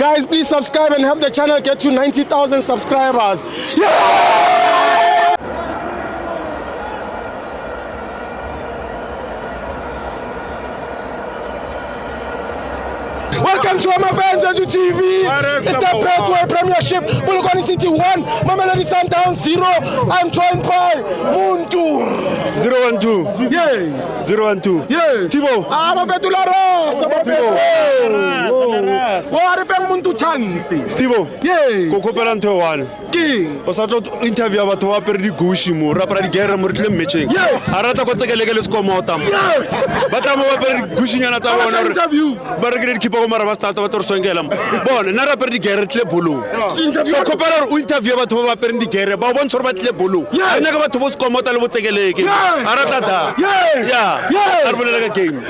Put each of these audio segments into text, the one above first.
Guys, please subscribe and help the channel get to 90,000 subscribers. Yeah! Welcome to FANS Wethu TV. It's the Betway Premiership. Polokwane City 1, Mamelodi Sundowns 0. I'm joined by Muntu. 0-1-2. Yes. 0-1-2. Yes. Thibo. Mabethu la rosa. What if Muntu chance? Thibo. Yes. Go kopela ntho one. King. O sa tlo interview batho ba pere di gushi mo ra para di gere mo re tle matching. Yes. A rata go tsekeleke le skomota. Yes. Ba tla mo ba pere di gushi nyana tsa bona re. Interview. Ba re ke keeper go mara ba start ba tlo re songela mo. Bona na ra pere di gere tle bolo. So kopela re o interview batho ba pere di gere ba bontsha re ba tle bolo. A nna ka batho bo skomota le bo tsekeleke. A rata da. Yes. Yeah. Yes. A re bolela ka game.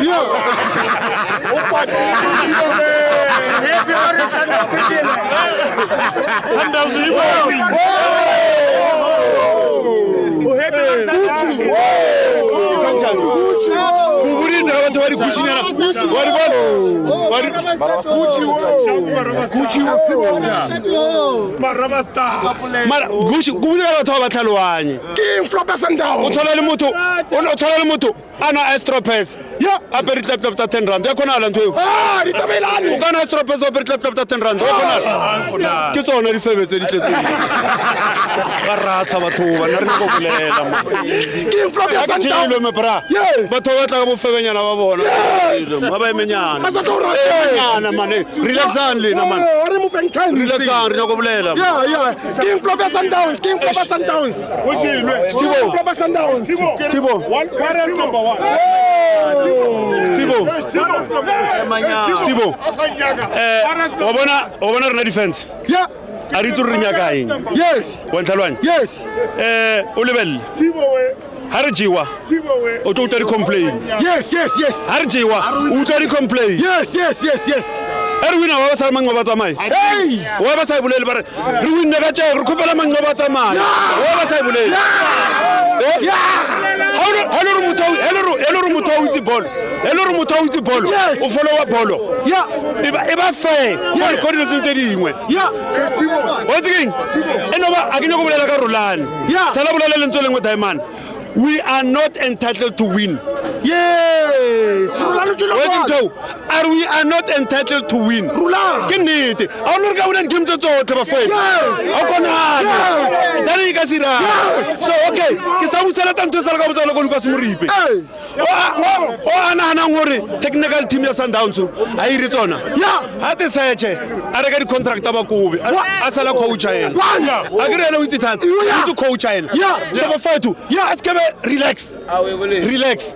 King flop Sundowns. Thola le motho ana astropes ya a pere tlap tsa 10 rand ya khona la ntho Ah, di tsamaelane. o kana astropes o pere tlap tsa 10 rand o khona ke tsona di febetse di tletse ba rasa batho ba na re go bolela mo King flop Sundowns. ke me bra Yes. batho ba tla go bofebenyana ba bona ba ba emenyana emenyana mane relaxan le na man relaxan re go bolela Yeah. King flop Sundowns. King flop Sundowns. King flop Sundowns. Stibo wa bona rena defense Yeah. a re tlo re nyaka eng Yes. wa ntlalwane Yes. o lebelle ha re jiwa o tlo utlwa di complain Yes. ha re jiwa o utlwa di complain Yes. e re wina wa ba sa mango ba tsamaye Hey. wa ba sa bolele ba re re winne ka tjego re khopela mango ba tsamaye wa ba sa bolele hello motho o itse bolo Yes. o follow bolo Yeah. e ba fair go dilo tse dingwe Yeah. o tseng eno ba a ke nyako bolela ka Rolane Yeah. sala bolela lentso lengwe diamond we are not entitled to win. Yes. Are we are not entitled to win. Rula. Ke nnete a o re ka una game tse tsotlhe ba fela a konana dane ka sira so okay ke sa busela tantho sala ka botsalo go Lucas Moripe o ana ngore technical team ya Sundowns a ire tsona ha te searche a re ka di contract ba kobe a sala coach ena a ke rena o itse thata o itse coach ena so ba fight a ke relax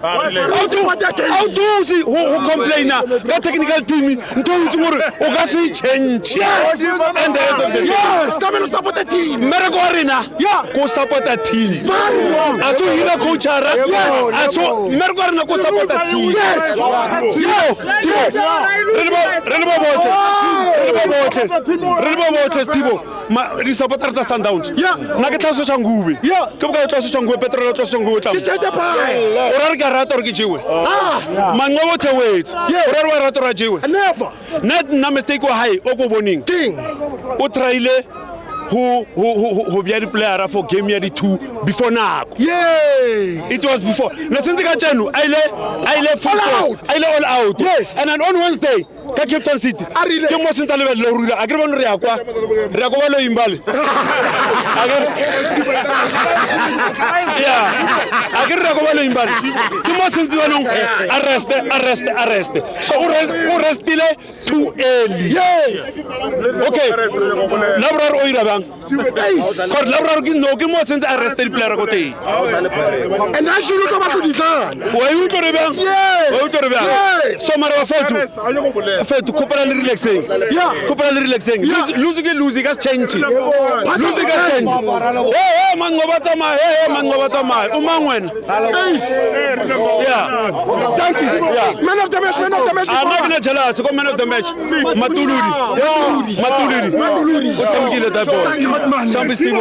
how do see who complain ka technical team nto o itse gore o ka se change and the end of the Yes, come and support the team. mere go rena go support the team aso hira coach ara aso mere go rena go support the team re ba botle Stibo di supporters tsa Sundowns na ke tlaso tsa ngube ke boka tlaso tsa ngube petrol tlaso ngube tla o ra re ka rata re ke jiwe mango bothe wetse o ra re wa rata ra jiwe Never. net na mistake wa high o go boning King. o traile who be the player for game year 2 before now. Yes. It was before. Na since ka chenu I le all out. Yes. And then on Wednesday ka Cape Town City. Ke mo senta le le rura. A ke bona re ya kwa ba lo imbale. A ke re go ba lo imbale. Ke mo senta bona arrest. So o restile too early. Yes. Okay. Labrar o ira bang. Kor labrar ke no ke mo senta arrested player go teng. And I should look about to design. Wa u tore bang. Yes. Wa u tore bang. So mara wa fetu kopela le relaxing. Kopela le relaxing. Lose ka change. Lose ka change. Mango ba tsamaya. O mangwena. Thank you. Man of the match. I'm not gonna jealous. Go man of the match. Matuludi. O tsamkile that ball. Sambi Stibo.